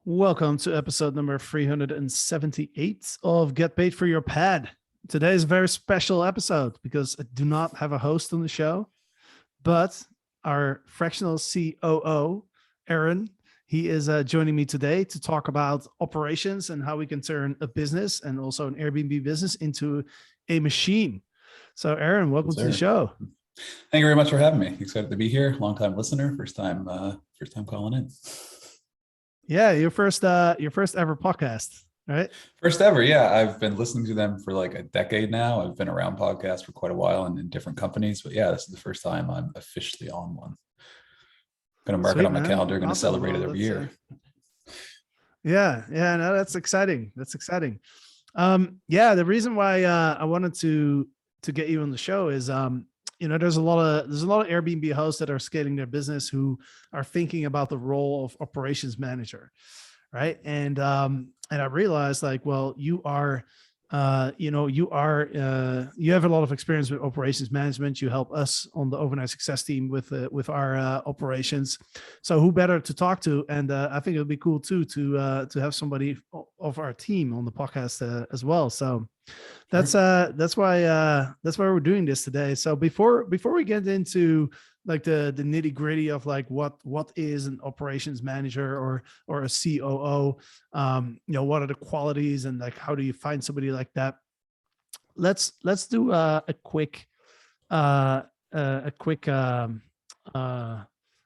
Welcome to episode number 378 of Get Paid for Your Pad. Today is a very special episode because I do not have a host on the show, but our fractional COO, Aaron, he is joining me today to talk about operations and how we can turn a business and also an Airbnb business into a machine. So Aaron, welcome to the show. Thank you very much for having me. Excited to be here. Long time listener, first time calling in. Yeah, your first ever podcast, right? First ever, yeah. I've been listening to them for like a decade now. I've been around podcasts for quite a while and in different companies, but yeah, this is the first time I'm officially on one. Gonna mark it on my calendar. Gonna celebrate it every year. Yeah, no, that's exciting. The reason why I wanted to get you on the show is there's a lot of Airbnb hosts that are scaling their business who are thinking about the role of operations manager, right? And I realized you are, you have a lot of experience with operations management. You help us on the overnight success team with our operations. So who better to talk to? And I think it would be cool too to have somebody of our team on the podcast as well. So that's why we're doing this today. So before we get into like the nitty gritty of like what is an operations manager or a COO, what are the qualities and like how do you find somebody like that? Let's do a quick how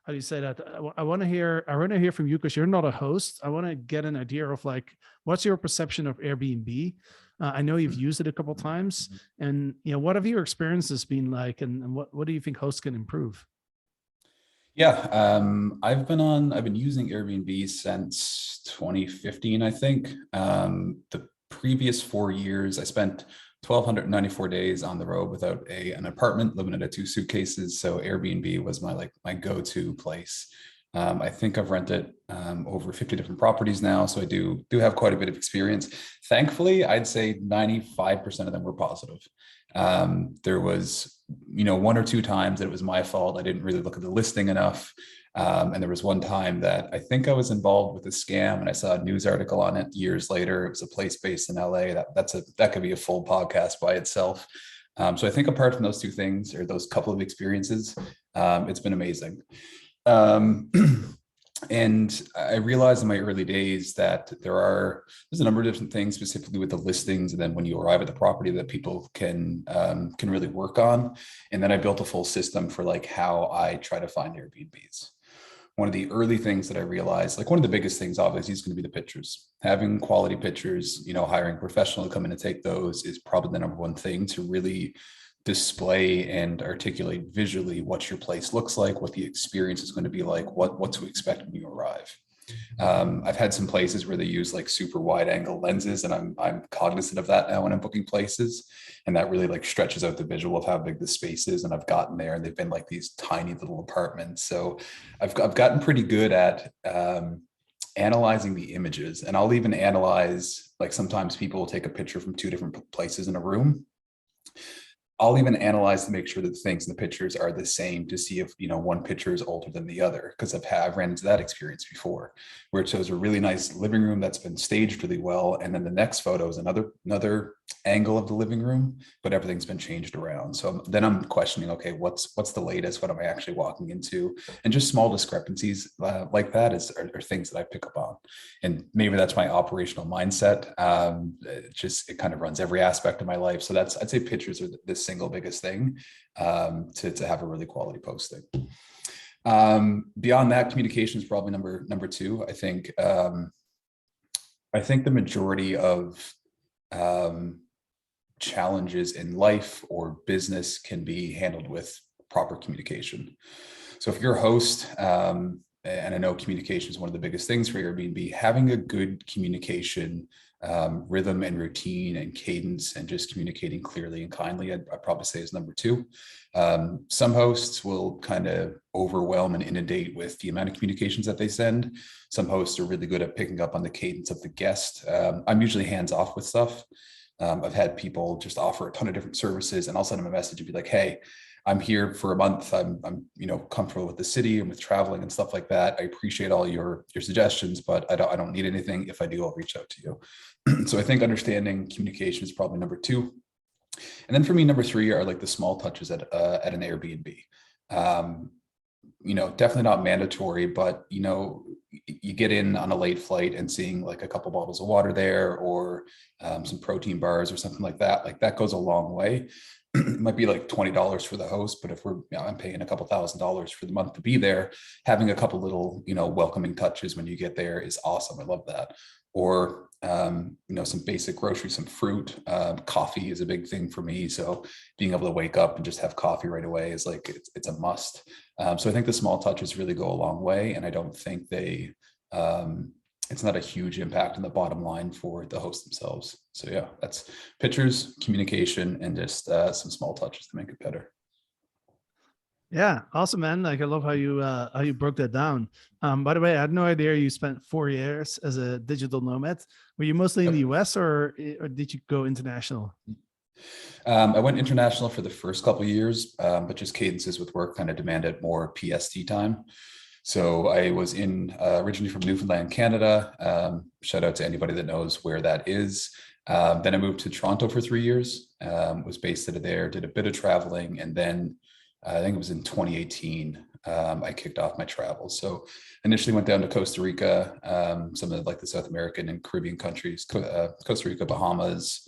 do you say that? I want to hear from you because you're not a host. I want to get an idea of like, what's your perception of Airbnb? I know you've used it a couple of times, and what have your experiences been like, and what do you think hosts can improve? Yeah, I've been using Airbnb since 2015, I think. The previous 4 years, I spent 1,294 days on the road without an apartment, living in 2 suitcases. So Airbnb was my go-to place. I think I've rented over 50 different properties now, so I do have quite a bit of experience. Thankfully, I'd say 95% of them were positive. There was, 1 or 2 times that it was my fault. I didn't really look at the listing enough. And there was one time that I think I was involved with a scam, and I saw a news article on it years later. It was a place based in LA. That could be a full podcast by itself. So I think apart from those 2 things or those couple of experiences, it's been amazing. And I realized in my early days that there's a number of different things, specifically with the listings, and then when you arrive at the property, that people can really work on. And then I built a full system for like how I try to find Airbnbs. One of the early things that I realized, like one of the biggest things, obviously, is going to be the pictures. Having quality pictures, hiring a professional to come in and take those is probably the number one thing to really display and articulate visually what your place looks like, what the experience is going to be like, what to expect when you arrive. I've had some places where they use like super wide angle lenses, and I'm cognizant of that now when I'm booking places, and that really like stretches out the visual of how big the space is. And I've gotten there, and they've been like these tiny little apartments. So I've gotten pretty good at analyzing the images, and I'll even analyze, like sometimes people will take a picture from 2 different places in a room. I'll even analyze to make sure that the things in the pictures are the same, to see if, one picture is older than the other. Because I've ran into that experience before, where it shows a really nice living room that's been staged really well, and then the next photo is another angle of the living room, but everything's been changed around. So then I'm questioning, okay, what's the latest? What am I actually walking into? And just small discrepancies like that are things that I pick up on. And maybe that's my operational mindset. It kind of runs every aspect of my life. So I'd say pictures are the single biggest thing to have a really quality posting. Beyond that, communication is probably number 2. I think the majority of challenges in life or business can be handled with proper communication. So if you're a host, and I know communication is one of the biggest things for Airbnb, having a good communication rhythm and routine and cadence, and just communicating clearly and kindly, I'd probably say is number 2. Some hosts will kind of overwhelm and inundate with the amount of communications that they send. Some hosts are really good at picking up on the cadence of the guest. I'm usually hands off with stuff. I've had people just offer a ton of different services, and I'll send them a message and be like, hey, I'm here for a month. I'm comfortable with the city and with traveling and stuff like that. I appreciate all your suggestions, but I don't need anything. If I do, I'll reach out to you. So I think understanding communication is probably number two. And then for me, number three are like the small touches at an Airbnb. Definitely not mandatory, but you get in on a late flight and seeing like a couple bottles of water there, or some protein bars or something like that goes a long way. It might be like $20 for the host, but if I'm paying a couple $1,000s for the month to be there, having a couple little, welcoming touches when you get there is awesome. I love that. Or, some basic groceries, some fruit, coffee is a big thing for me. So being able to wake up and just have coffee right away is like, it's a must. So I think the small touches really go a long way. And I don't think it's not a huge impact on the bottom line for the host themselves. So yeah, that's pictures, communication, and just some small touches to make it better. Yeah, awesome, man. Like I love how you broke that down. By the way, I had no idea you spent 4 years as a digital nomad. Were you mostly in the US or did you go international? I went international for the first couple of years, but just cadences with work kind of demanded more PST time. So I was originally from Newfoundland, Canada. Shout out to anybody that knows where that is. Then I moved to Toronto for 3 years, was based out of there, did a bit of traveling. And then I think it was in 2018, I kicked off my travels. So initially went down to Costa Rica, some of like the South American and Caribbean countries, Costa Rica, Bahamas,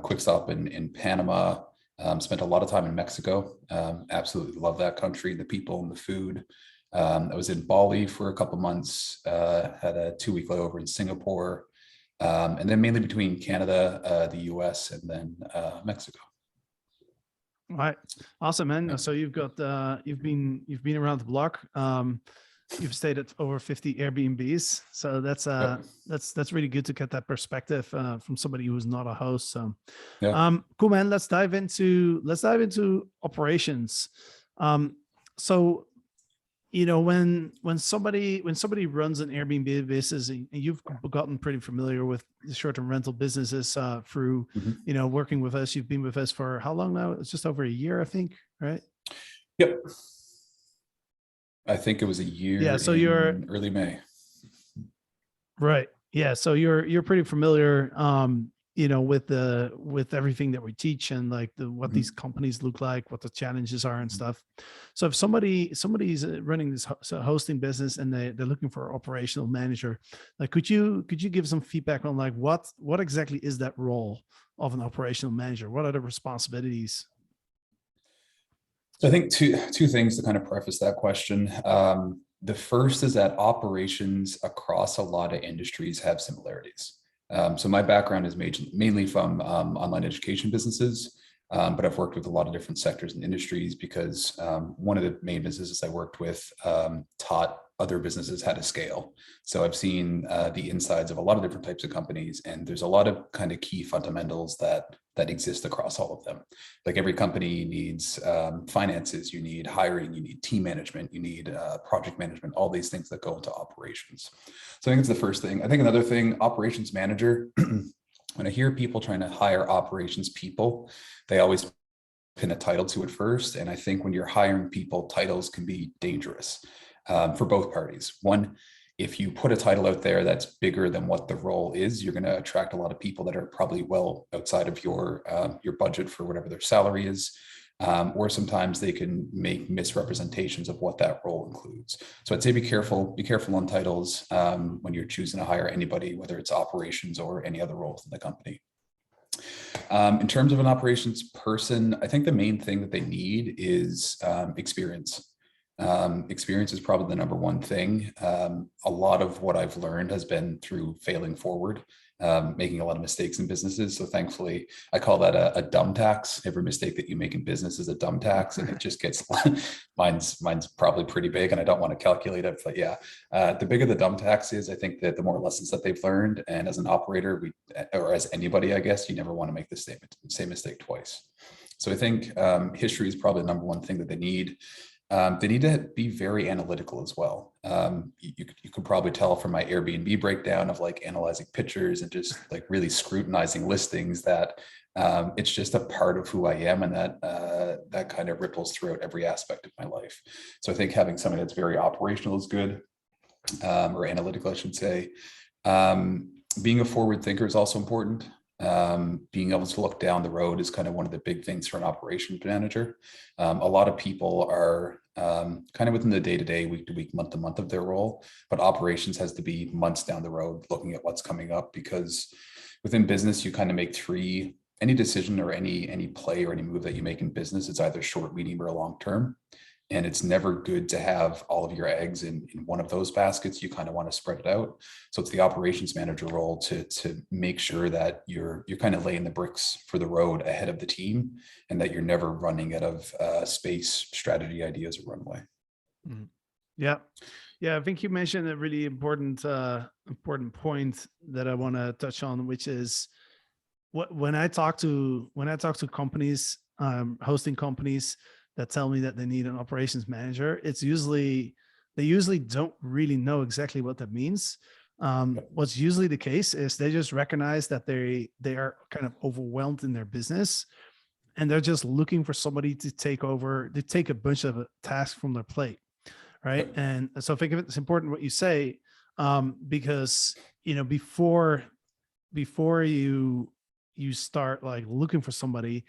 quick stop in Panama, spent a lot of time in Mexico. Absolutely love that country, the people and the food. I was in Bali for a couple months, had a 2-week layover in Singapore, and then mainly between Canada, the US, and then Mexico. All right, awesome, man. Yeah. So you've got you've been around the block. You've stayed at over 50 Airbnbs, so that's really good to get that perspective from somebody who's not a host. So, cool, man. Let's dive into operations. So, when somebody runs an Airbnb business, and you've gotten pretty familiar with the short-term rental businesses through, working with us. You've been with us for how long now? It's just over a year, I think, right? Yep. I think it was a year. Yeah. So you're early May. Right. Yeah. So you're pretty familiar, with everything that we teach and like what these companies look like, what the challenges are and stuff. So if somebody's running this hosting business and they're looking for an operational manager, like could you give some feedback on like what exactly is that role of an operational manager? What are the responsibilities? So I think two things to kind of preface that question. The first is that operations across a lot of industries have similarities. So my background is mainly from online education businesses, but I've worked with a lot of different sectors and industries because one of the main businesses I worked with taught other businesses how to scale. So I've seen the insides of a lot of different types of companies, and there's a lot of kind of key fundamentals that exist across all of them. Like every company needs finances, you need hiring, you need team management, you need project management, all these things that go into operations. So I think it's the first thing. I think another thing, operations manager, when I hear people trying to hire operations people, they always pin a title to it first. And I think when you're hiring people, titles can be dangerous for both parties. One, if you put a title out there that's bigger than what the role is, you're going to attract a lot of people that are probably well outside of your budget for whatever their salary is. Or sometimes they can make misrepresentations of what that role includes. So I'd say be careful on titles when you're choosing to hire anybody, whether it's operations or any other roles in the company. In terms of an operations person, I think the main thing that they need is experience. Experience is probably the number one thing. A lot of what I've learned has been through failing forward, making a lot of mistakes in businesses. So thankfully, I call that a dumb tax. Every mistake that you make in business is a dumb tax, and it just gets, mine's probably pretty big, and I don't want to calculate it, but yeah, the bigger the dumb tax is, I think that the more lessons that they've learned. And as an operator, or as anybody, I guess, you never want to make the same mistake twice. So I think history is probably the number one thing that they need. They need to be very analytical as well. You could probably tell from my Airbnb breakdown of like analyzing pictures and just like really scrutinizing listings that it's just a part of who I am, and that kind of ripples throughout every aspect of my life. So I think having something that's very operational is good, or analytical, I should say. Being a forward thinker is also important. Being able to look down the road is kind of one of the big things for an operations manager. A lot of people are kind of within the day-to-day, week-to-week, month-to-month of their role, but operations has to be months down the road, looking at what's coming up, because within business, you kind of make any decision or any play or any move that you make in business, it's either short, medium, or long term. And it's never good to have all of your eggs in one of those baskets. You kind of want to spread it out. So it's the operations manager role to make sure that you're kind of laying the bricks for the road ahead of the team, and that you're never running out of space, strategy, ideas, or runway. Mhm. Yeah. Yeah. I think you mentioned a really important point that I want to touch on, which is when I talk to companies, hosting companies that tell me that they need an operations manager, they usually don't really know exactly what that means. What's usually the case is they just recognize that they are kind of overwhelmed in their business, and they're just looking for somebody to take a bunch of tasks from their plate, right? And so I think it's important what you say, because before you start like looking for somebody,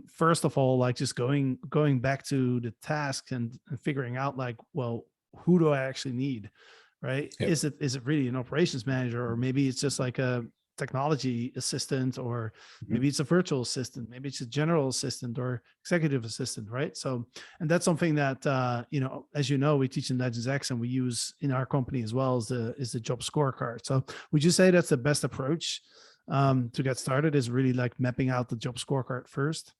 first of all, like just going back to the task and figuring out like, well, who do I actually need, right? Yep. Is it really an operations manager, or maybe it's just like a technology assistant, or maybe it's a virtual assistant, maybe it's a general assistant or executive assistant, right? So, and that's something that as you know, we teach in Legends X and we use in our company as well, is the job scorecard. So would you say that's the best approach to get started, is really like mapping out the job scorecard first?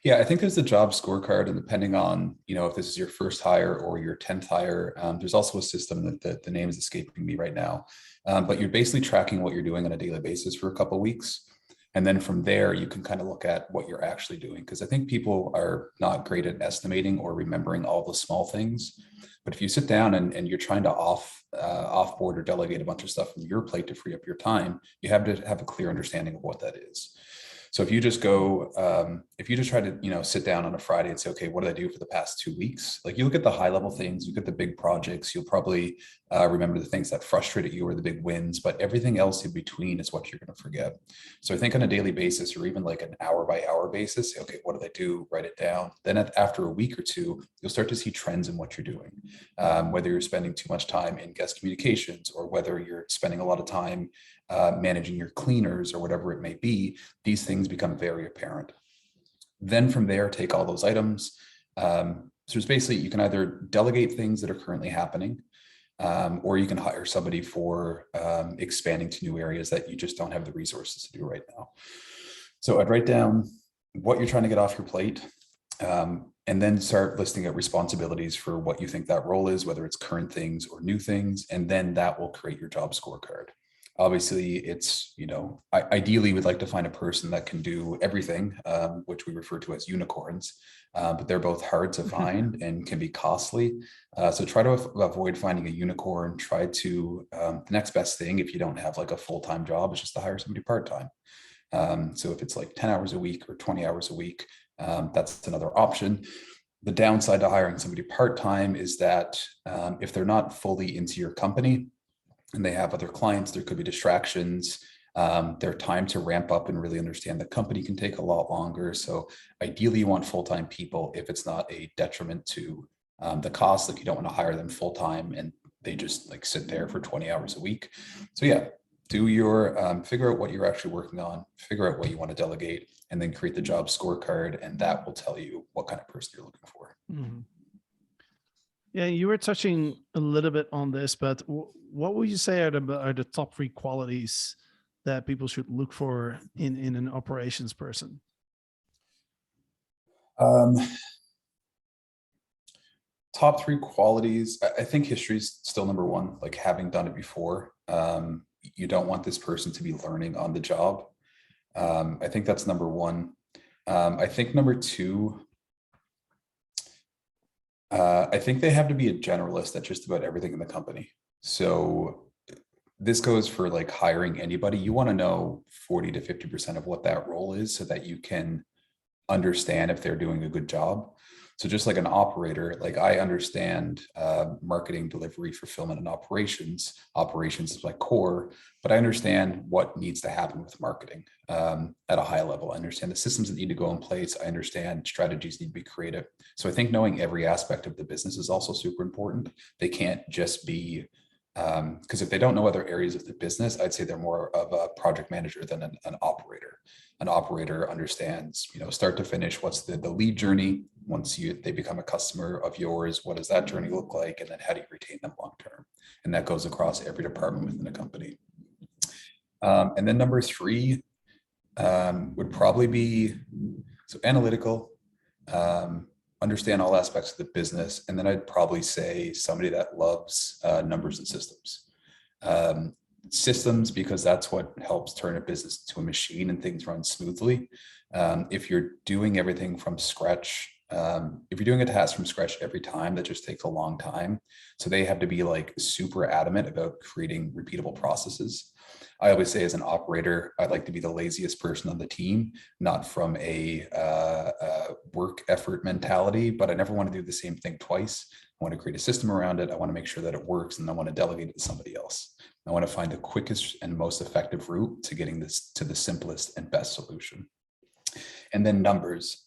Yeah, I think there's the job scorecard, and depending on, if this is your first hire or your 10th hire, there's also a system that the name is escaping me right now. But you're basically tracking what you're doing on a daily basis for a couple of weeks. And then from there, you can kind of look at what you're actually doing. Because I think people are not great at estimating or remembering all the small things. But if you sit down and you're trying to offboard or delegate a bunch of stuff from your plate to free up your time, you have to have a clear understanding of what that is. So if you just try to, sit down on a Friday and say, okay, what did I do for the past 2 weeks? Like, you look at the high level things, you look at the big projects, you'll probably remember the things that frustrated you or the big wins, but everything else in between is what you're going to forget. So I think on a daily basis, or even like an hour by hour basis, say, okay, what did I do? Write it down. Then after a week or two, you'll start to see trends in what you're doing. Whether you're spending too much time in guest communications, or whether you're spending a lot of time managing your cleaners, or whatever it may be, these things become very apparent. Then from there, take all those items. So it's basically, you can either delegate things that are currently happening, or you can hire somebody for expanding to new areas that you just don't have the resources to do right now. So I'd write down what you're trying to get off your plate, and then start listing out responsibilities for what you think that role is, whether it's current things or new things, and then that will create your job scorecard. Obviously, it's, ideally we'd like to find a person that can do everything, which we refer to as unicorns, but they're both hard to find and can be costly. So try to avoid finding a unicorn. Try to, the next best thing, if you don't have like a full-time job, is just to hire somebody part-time. So if it's like 10 hours a week or 20 hours a week, that's another option. The downside to hiring somebody part-time is that if they're not fully into your company, and they have other clients, there could be distractions. Their time to ramp up and really understand the company can take a lot longer. So ideally, you want full-time people if it's not a detriment to the cost. Like, you don't want to hire them full-time and they just like sit there for 20 hours a week. So yeah, do your figure out what you're actually working on, figure out what you want to delegate, and then create the job scorecard, and that will tell you what kind of person you're looking for. Mm-hmm. Yeah, you were touching a little bit on this, but what would you say are the top 3 qualities that people should look for in an operations person? Top 3 qualities. I think history is still number 1, like having done it before. You don't want this person to be learning on the job. I think that's number 1. I think number 2, I think they have to be a generalist at just about everything in the company. So this goes for like hiring anybody. You want to know 40 to 50% of what that role is so that you can understand if they're doing a good job. So just like an operator, like I understand marketing, delivery, fulfillment, and operations. Operations is my core, but I understand what needs to happen with marketing at a high level. I understand the systems that need to go in place. I understand strategies need to be creative. So I think knowing every aspect of the business is also super important. They can't just be because if they don't know other areas of the business, I'd say they're more of a project manager than an operator. An operator understands, start to finish, what's the lead journey. Once they become a customer of yours, what does that journey look like? And then how do you retain them long term? And that goes across every department within a company. And then number three would probably be so analytical, understand all aspects of the business. And then I'd probably say somebody that loves numbers and systems. Systems, because that's what helps turn a business into a machine and things run smoothly. If you're doing everything from scratch, if you're doing a task from scratch every time, that just takes a long time. So they have to be like super adamant about creating repeatable processes. I always say as an operator, I'd like to be the laziest person on the team, not from a work effort mentality, but I never want to do the same thing twice. I want to create a system around it. I want to make sure that it works, and I want to delegate it to somebody else. I want to find the quickest and most effective route to getting this to the simplest and best solution. And then numbers.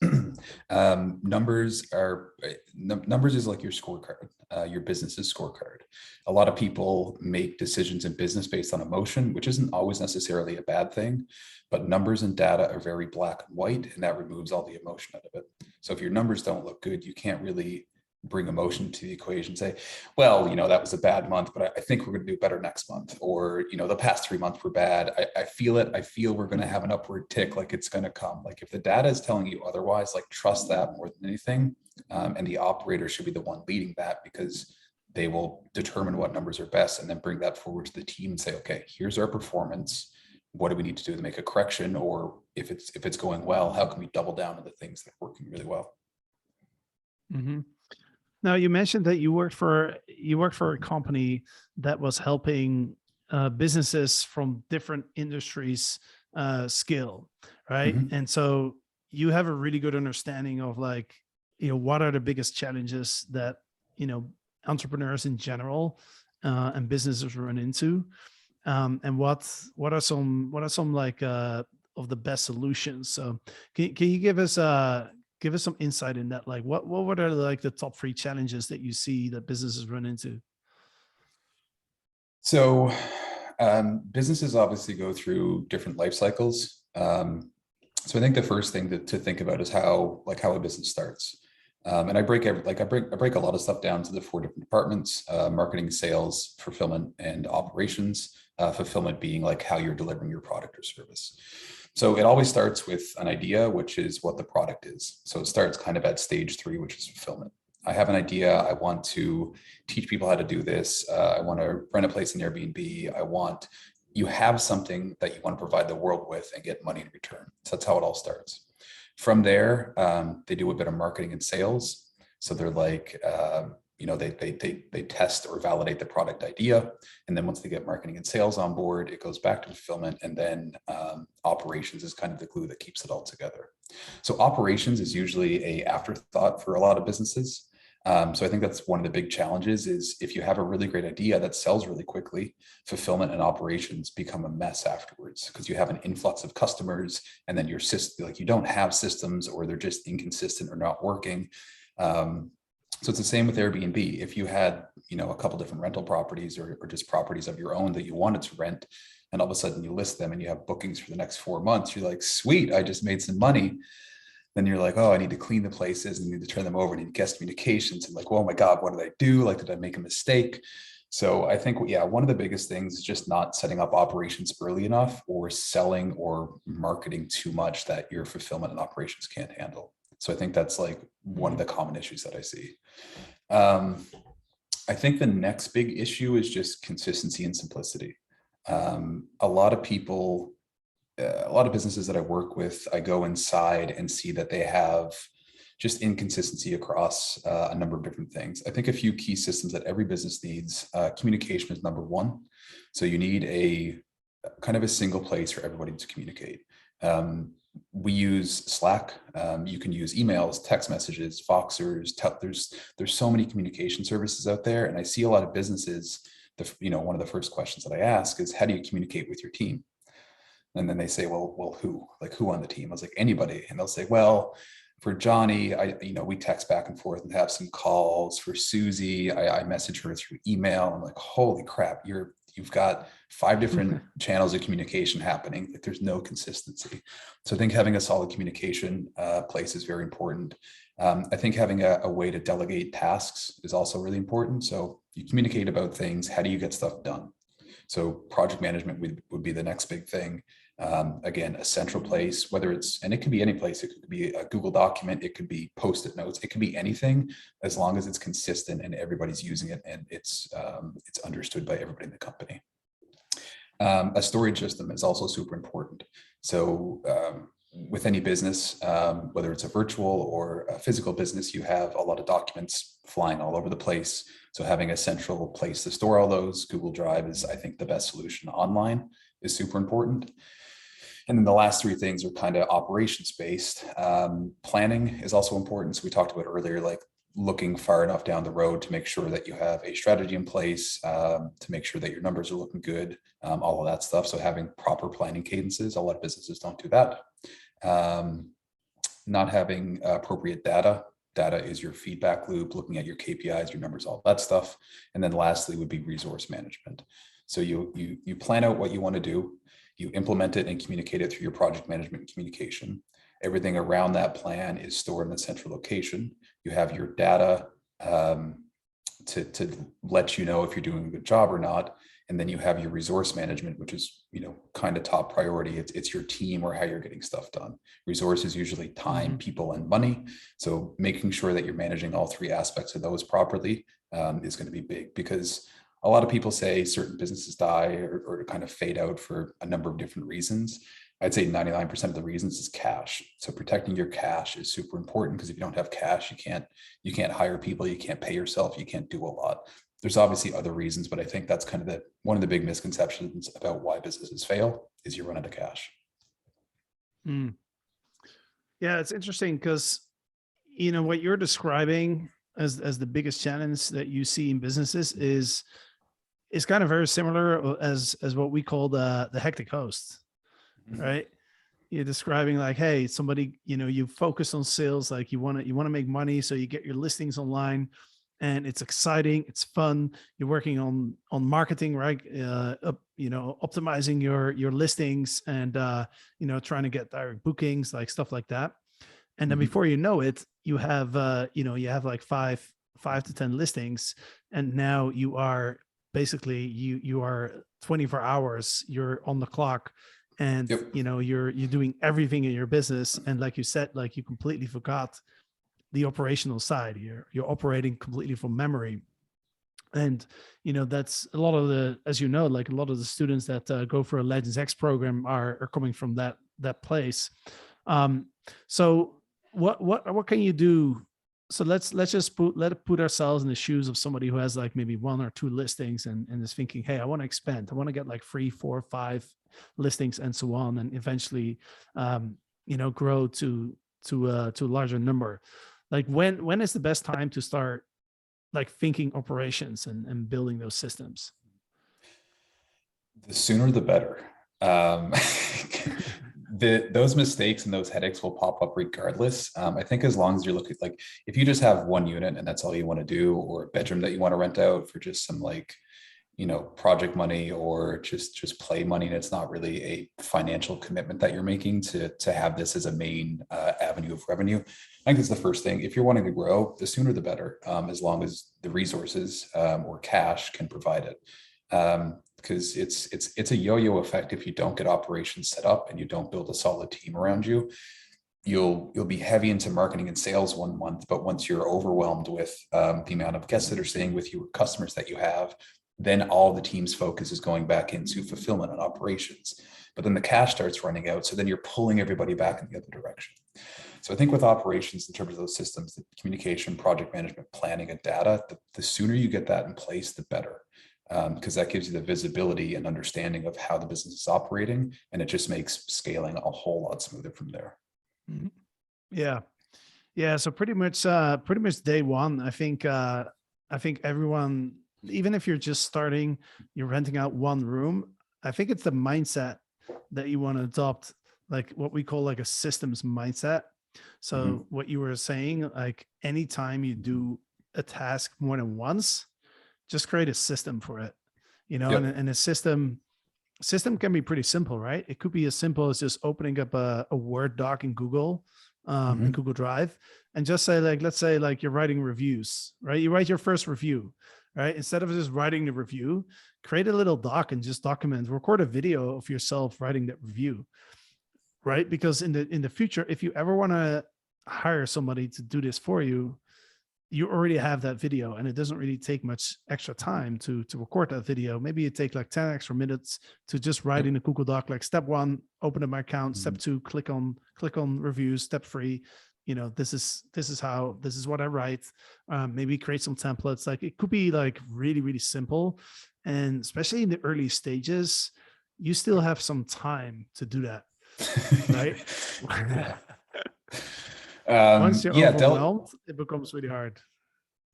Numbers is like your scorecard, your business's scorecard. A lot of people make decisions in business based on emotion, which isn't always necessarily a bad thing, but numbers and data are very black and white, and that removes all the emotion out of it. So if your numbers don't look good, you can't really bring emotion to the equation, say, well, that was a bad month, but I think we're going to do better next month. Or, the past 3 months were bad. I feel it. I feel we're going to have an upward tick, like it's going to come. Like if the data is telling you otherwise, like trust that more than anything. And the operator should be the one leading that, because they will determine what numbers are best and then bring that forward to the team and say, okay, here's our performance. What do we need to do to make a correction? Or if it's going well, how can we double down on the things that are working really well? Mm-hmm. Now, you mentioned that you worked for a company that was helping businesses from different industries scale, right? Mm-hmm. And so you have a really good understanding of what are the biggest challenges that entrepreneurs in general and businesses run into, and what are some of the best solutions. So can you give us some insight in that? Like what were the top 3 challenges that you see that businesses run into? So businesses obviously go through different life cycles. So I think the first thing to think about is how a business starts. And I break a lot of stuff down to the 4 different departments: marketing, sales, fulfillment, and operations. Fulfillment being like how you're delivering your product or service. So it always starts with an idea, which is what the product is. So it starts kind of at stage 3, which is fulfillment. I have an idea. I want to teach people how to do this. I want to rent a place in Airbnb. You have something that you want to provide the world with and get money in return. So that's how it all starts. From there, they do a bit of marketing and sales. So they're like, they test or validate the product idea. And then once they get marketing and sales on board, it goes back to fulfillment. And then operations is kind of the glue that keeps it all together. So operations is usually an afterthought for a lot of businesses. So I think that's one of the big challenges is if you have a really great idea that sells really quickly, fulfillment and operations become a mess afterwards, because you have an influx of customers and then your system, like you don't have systems, or they're just inconsistent or not working. So it's the same with Airbnb. If you had, a couple different rental properties or just properties of your own that you wanted to rent, and all of a sudden you list them and you have bookings for the next 4 months, you're like, sweet, I just made some money. Then you're like, oh, I need to clean the places and need to turn them over, and need guest communications, and like, oh my God, what did I do? Like, did I make a mistake? So I think, one of the biggest things is just not setting up operations early enough, or selling or marketing too much that your fulfillment and operations can't handle. So I think that's like one of the common issues that I see. I think the next big issue is just consistency and simplicity. A lot of businesses that I work with, I go inside and see that they have just inconsistency across a number of different things. I think a few key systems that every business needs, communication is number one. So you need a kind of a single place for everybody to communicate. We use Slack. You can use emails, text messages, Voxers. There's so many communication services out there, and I see a lot of businesses. One of the first questions that I ask is, how do you communicate with your team? And then they say, well, who? Like, who on the team? I was like, anybody. And they'll say, well, for Johnny, we text back and forth and have some calls. For Susie, I message her through email. I'm like, holy crap, you've got 5 different channels of communication happening. Like, there's no consistency. So I think having a solid communication place is very important. I think having a way to delegate tasks is also really important. So you communicate about things. How do you get stuff done? So project management would be the next big thing. Again, a central place, and it could be any place. It could be a Google document. It could be Post-it notes. It could be anything, as long as it's consistent and everybody's using it and it's understood by everybody in the company. A storage system is also super important. So with any business, whether it's a virtual or a physical business, you have a lot of documents flying all over the place. So having a central place to store all those, Google Drive is, I think, the best solution. Online is super important. And then the last 3 things are kind of operations based. Planning is also important. So we talked about earlier, like looking far enough down the road to make sure that you have a strategy in place, to make sure that your numbers are looking good, all of that stuff. So having proper planning cadences, a lot of businesses don't do that. Not having appropriate data. Data is your feedback loop, looking at your KPIs, your numbers, all that stuff. And then lastly would be resource management. So you plan out what you want to do, you implement it and communicate it through your project management and communication. Everything around that plan is stored in a central location. You have your data to let you know if you're doing a good job or not. And then you have your resource management, which is, kind of top priority. It's your team or how you're getting stuff done. Resources, usually time, people, and money. So making sure that you're managing all 3 aspects of those properly is going to be big, because a lot of people say certain businesses die or kind of fade out for a number of different reasons. I'd say 99% of the reasons is cash. So protecting your cash is super important, because if you don't have cash, you can't hire people, you can't pay yourself, you can't do a lot. There's obviously other reasons, but I think that's kind of one of the big misconceptions about why businesses fail is you run out of cash. Mm. Yeah, it's interesting because, what you're describing as the biggest challenge that you see in businesses is kind of very similar as what we call the hectic host, right? You're describing like, hey, somebody, you focus on sales, like you want to make money, so you get your listings online, and it's exciting, it's fun. You're working on marketing, right? Optimizing your listings and trying to get direct bookings, like stuff like that. And then before you know it, you have like five to 10 listings, and now you are basically you are 24 hours, you're on the clock, and Yep. you're doing everything in your business. And like you said, like you completely forgot the operational side. You're operating completely from memory. And that's a lot of like a lot of the students that go for a Legends X program are coming from that place. So what can you do? So let's just put ourselves in the shoes of somebody who has like maybe 1 or 2 listings and is thinking, hey, I want to expand, I want to get like 3, 4, 5 listings and so on, and eventually grow to a larger number. Like when is the best time to start like thinking operations and building those systems? The sooner the better. Those mistakes and those headaches will pop up regardless. I think as long as you're looking, like if you just have 1 unit and that's all you want to do, or a bedroom that you want to rent out for just some like, project money or just play money, and it's not really a financial commitment that you're making to have this as a main avenue of revenue. I think that's the first thing. If you're wanting to grow, the sooner the better, as long as the resources or cash can provide it. Because it's a yo-yo effect. If you don't get operations set up and you don't build a solid team around you, you'll be heavy into marketing and sales 1 month, but once you're overwhelmed with the amount of guests that are staying with you or customers that you have, then all the team's focus is going back into fulfillment and operations. But then the cash starts running out. So then you're pulling everybody back in the other direction. So I think with operations, in terms of those systems, the communication, project management, planning, and data, the sooner you get that in place, the better. Because that gives you the visibility and understanding of how the business is operating. And it just makes scaling a whole lot smoother from there. Mhm. Yeah. Yeah. So pretty much day one, I think everyone, even if you're just starting, you're renting out one room, I think it's the mindset that you want to adopt, like what we call like a systems mindset. So what you were saying, like anytime you do a task more than once, just create a system for it, Yep. and a system can be pretty simple, right? It could be as simple as just opening up a Word doc in Google, in Google Drive, and just say, like, let's say like you're writing reviews, right? You write your first review, right? Instead of just writing the review, create a little doc and just record a video of yourself writing that review, right? Because in the future, if you ever want to hire somebody to do this for you, you already have that video, and it doesn't really take much extra time to record that video. Maybe it take like 10 extra minutes to just write in a Google Doc, like step 1, open up my account, step 2, click on reviews, step 3, this is what I write. Maybe create some templates. Like it could be like really, really simple. And especially in the early stages, you still have some time to do that, right? Once you're overwhelmed, it becomes really hard.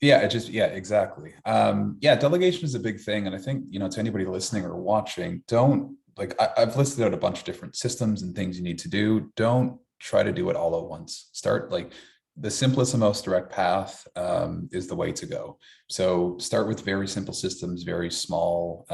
Yeah, exactly. Delegation is a big thing. And I think, to anybody listening or watching, I've listed out a bunch of different systems and things you need to do. Don't try to do it all at once. Start like the simplest and most direct path is the way to go. So start with very simple systems, very small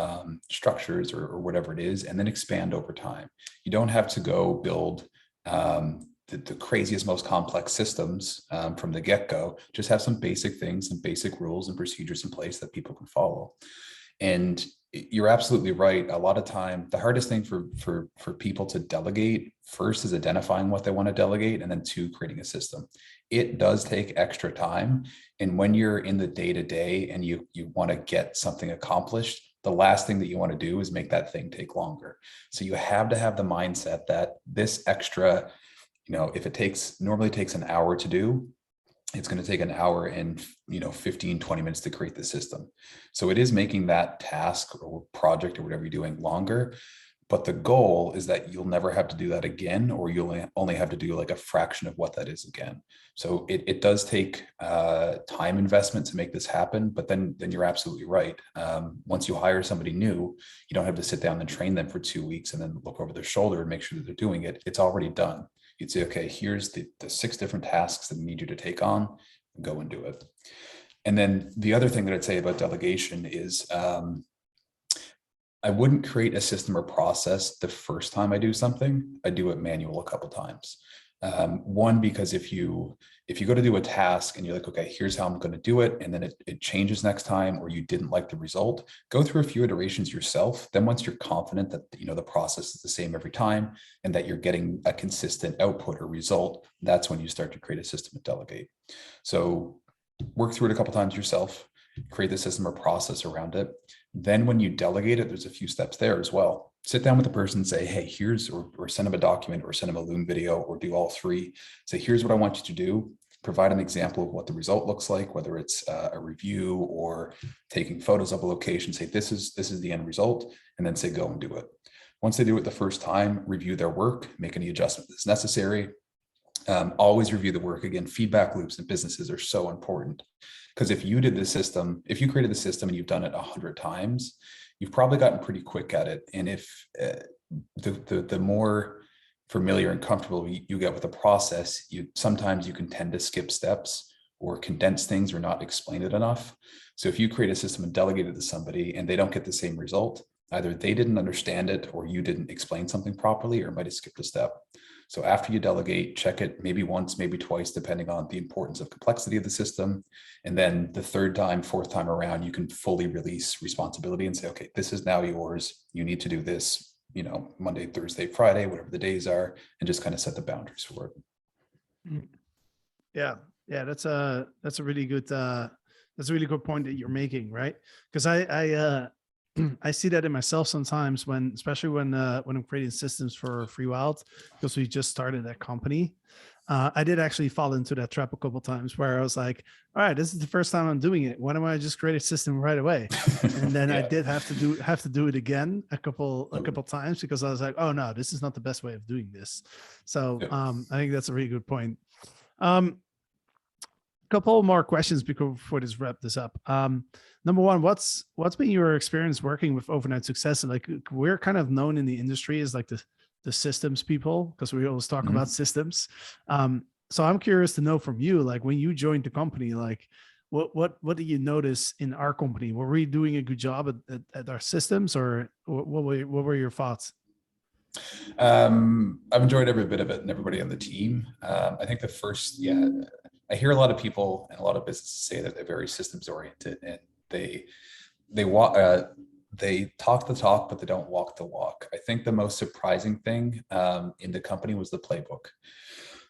structures or whatever it is, and then expand over time. You don't have to go build the craziest, most complex systems from the get-go. Just have some basic things, some basic rules and procedures in place that people can follow. And you're absolutely right. A lot of time, the hardest thing for people to delegate first is identifying what they want to delegate, and then 2, creating a system. It does take extra time. And when you're in the day-to-day and you want to get something accomplished, the last thing that you want to do is make that thing take longer. So you have to have the mindset that this extra, if it normally takes an hour to do, it's going to take an hour and 15, 20 minutes to create the system. So it is making that task or project or whatever you're doing longer. But the goal is that you'll never have to do that again, or you'll only have to do like a fraction of what that is again. So it does take time investment to make this happen, but then you're absolutely right. Once you hire somebody new, you don't have to sit down and train them for 2 weeks and then look over their shoulder and make sure that they're doing it. It's already done. You'd say, okay, here's the 6 different tasks that we need you to take on, go and do it. And then the other thing that I'd say about delegation is I wouldn't create a system or process the first time I do something. I do it manual a couple of times. One, because if you go to do a task and you're like, okay, here's how I'm going to do it, and then it changes next time, or you didn't like the result, go through a few iterations yourself. Then once you're confident that the process is the same every time and that you're getting a consistent output or result, that's when you start to create a system and delegate. So work through it a couple of times yourself, create the system or process around it. Then when you delegate it, there's a few steps there as well. Sit down with the person and say, hey, here's, or send them a document or send them a Loom video or do all 3. Say, here's what I want you to do. Provide an example of what the result looks like, whether it's a review or taking photos of a location. Say, this is the end result, and then say, go and do it. Once they do it the first time, review their work, make any adjustment that's necessary. Always review the work. Again, feedback loops in businesses are so important. Because if you created the system and you've done it 100 times, you've probably gotten pretty quick at it. And if the more familiar and comfortable you get with the process, sometimes you can tend to skip steps or condense things or not explain it enough. So if you create a system and delegate it to somebody and they don't get the same result, either they didn't understand it or you didn't explain something properly or might have skipped a step. So after you delegate, check it maybe once, maybe twice, depending on the importance of complexity of the system. And then the 3rd time, 4th time around, you can fully release responsibility and say, okay, this is now yours. You need to do this, Monday, Thursday, Friday, whatever the days are, and just kind of set the boundaries for it. Yeah. That's a really good point that you're making, right? Because I I see that in myself sometimes when, especially when I'm creating systems for Free Wild, because we just started that company. I did actually fall into that trap a couple of times where I was like, all right, this is the first time I'm doing it. Why don't I just create a system right away? And then I Yeah. did have to do it again a couple times because I was like, oh no, this is not the best way of doing this. So Yeah. I think that's a really good point. Um, Couple more questions before this wrap this up. Number one, what's been your experience working with overnight success? Like we're kind of known in the industry as like the systems people because we always talk about Mhm. systems. So I'm curious to know from you, like when you joined the company, like what did you notice in our company? Were we doing a good job at our systems, or what were your thoughts? I've enjoyed every bit of it and everybody on the team. I think the first, yeah, I hear a lot of people and a lot of businesses say that they're very systems oriented and they they walk they talk the talk, but they don't walk the walk. I think the most surprising thing in the company was the playbook.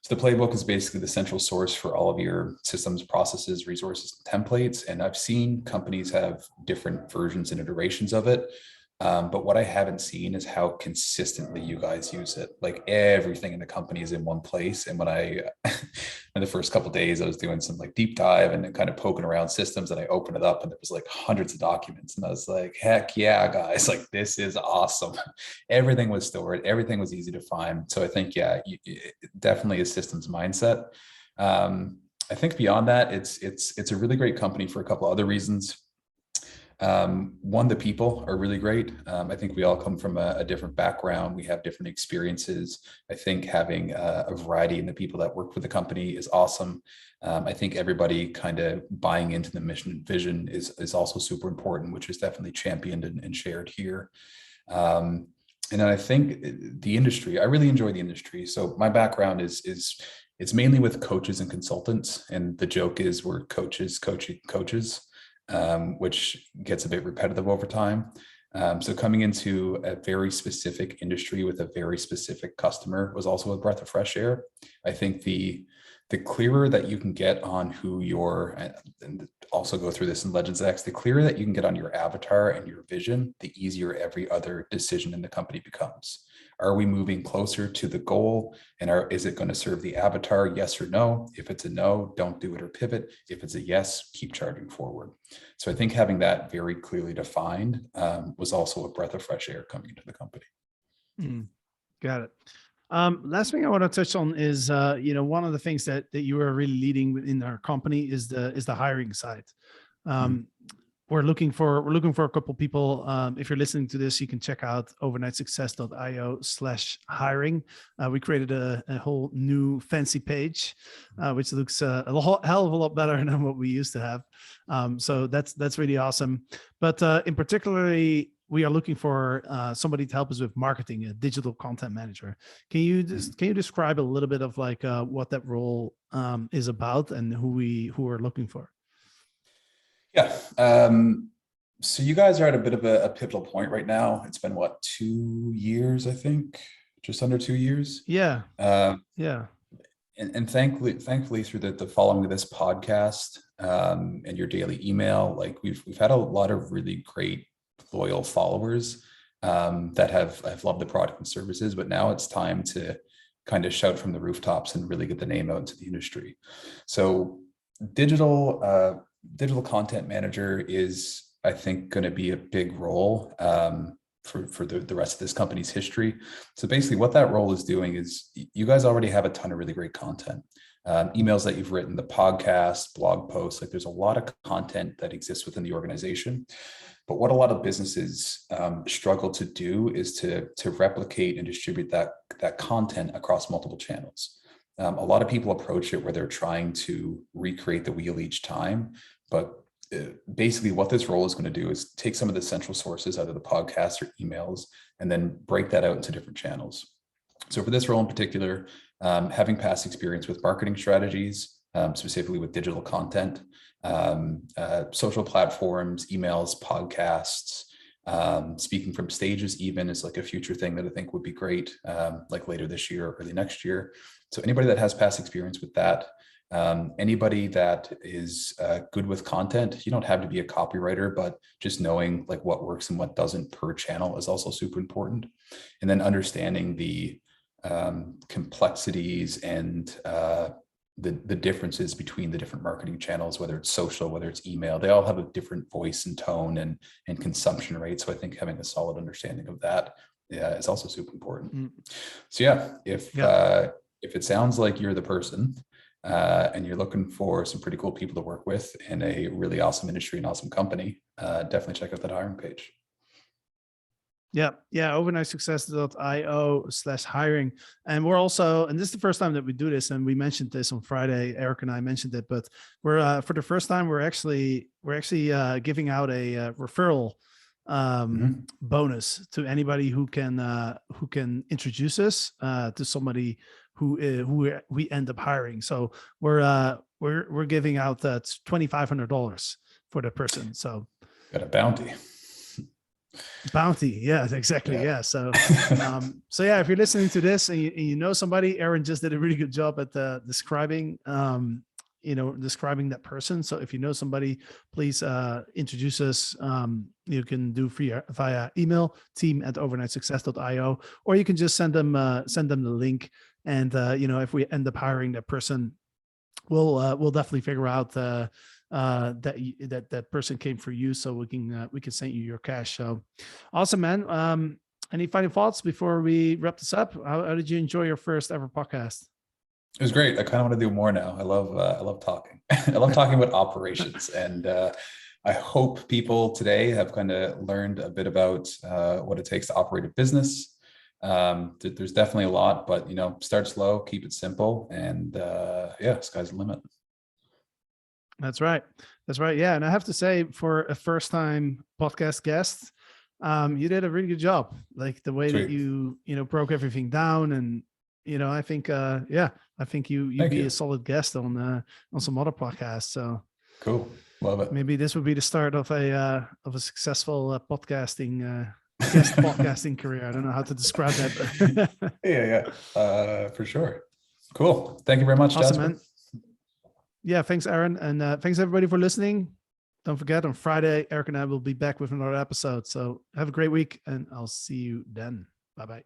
So the playbook is basically the central source for all of your systems, processes, resources, and templates. And I've seen companies have different versions and iterations of it. But what I haven't seen is how consistently you guys use it. Like everything in the company is in one place. And when I, in the first couple of days, I was doing some like deep dive and kind of poking around systems, and I opened it up and there was like hundreds of documents. And I was like, heck yeah, guys, like this is awesome. Everything was stored, everything was easy to find. So I think, yeah, definitely a systems mindset. I think beyond that, it's a really great company for a couple of other reasons. One, the people are really great. I think we all come from a different background. We have different experiences. I think having a variety in the people that work for the company is awesome. I think everybody kind of buying into the mission and vision is also super important, which is definitely championed and shared here. And then I think the industry, I really enjoy the industry. So my background is it's mainly with coaches and consultants. And the joke is we're coaches coaching coaches, which gets a bit repetitive over time. So coming into a very specific industry with a very specific customer was also a breath of fresh air. I think the clearer that you can get on who your, and also go through this in Legends X, the clearer that you can get on your avatar and your vision, the easier every other decision in the company becomes. Are we moving closer to the goal? And is it going to serve the avatar? Yes or no? If it's a no, don't do it or pivot. If it's a yes, keep charging forward. So I think having that very clearly defined was also a breath of fresh air coming into the company. Got it. Last thing I want to touch on is, one of the things that you are really leading in our company is the hiring side. Mhm. We're looking for a couple people. If you're listening to this, you can check out overnightsuccess.io/hiring. We created a whole new fancy page, which looks a hell of a lot better than what we used to have. So that's really awesome. But in particularly, we are looking for somebody to help us with marketing, a digital content manager. Can you describe a little bit of like what that role is about and who we're looking for? Yeah. So you guys are at a bit of a pivotal point right now. It's been what, 2 years, I think, just under 2 years. Yeah, Um, yeah. and thankfully through the following of this podcast and your daily email, like we've had a lot of really great loyal followers that have loved the product and services, but now it's time to kind of shout from the rooftops and really get the name out into the industry. So digital content manager is, I think, going to be a big role for the rest of this company's history. So basically what that role is doing is you guys already have a ton of really great content, emails that you've written, the podcast, blog posts, like there's a lot of content that exists within the organization. But what a lot of businesses struggle to do is to replicate and distribute that content across multiple channels. A lot of people approach it where they're trying to recreate the wheel each time, but basically what this role is going to do is take some of the central sources out of the podcast or emails and then break that out into different channels. So for this role in particular, having past experience with marketing strategies, specifically with digital content, social platforms, emails, podcasts, speaking from stages even is like a future thing that I think would be great, like later this year or early next year. So anybody that has past experience with that, Anybody that is good with content, you don't have to be a copywriter, but just knowing like what works and what doesn't per channel is also super important. And then understanding the complexities and the differences between the different marketing channels, whether it's social, whether it's email, they all have a different voice and tone and consumption rate. So I think having a solid understanding of that is also super important. So yeah, if it sounds like you're the person and you're looking for some pretty cool people to work with in a really awesome industry and awesome company, definitely check out that hiring page. Yeah. Overnightsuccess.io/hiring. And we're also, and this is the first time that we do this, and we mentioned this on Friday, Eric and I mentioned it, but we're for the first time, we're actually giving out a referral bonus to anybody who can introduce us to somebody who we end up hiring. So we're giving out that $2,500 for the person. So got a bounty. Yeah, exactly. Yeah. So so yeah, if you're listening to this and you know somebody, Aaron just did a really good job at describing describing that person. So if you know somebody, please introduce us. You can do via email, team@overnightsuccess.io, or you can just send them the link. And if we end up hiring that person, we'll definitely figure out that person came for you, so we can send you your cash. So awesome, man. Any final thoughts before we wrap this up? How did you enjoy your first ever podcast? It was great. I kind of want to do more now. I love talking. I love talking about operations, and I hope people today have kind of learned a bit about what it takes to operate a business. There's definitely a lot, but start slow, keep it simple, and sky's the limit. That's right. Yeah. And I have to say, for a first time podcast guest, you did a really good job. Like the way that you broke everything down. And, I think, I think you'd be a solid guest on some other podcasts. So cool. Love it. Maybe this would be the start of a successful podcasting podcasting career. I don't know how to describe that. For sure. Cool. Thank you very much, awesome, Jasper. Man. Yeah, thanks, Aaron. And thanks everybody for listening. Don't forget, on Friday, Eric and I will be back with another episode. So have a great week, and I'll see you then. Bye-bye.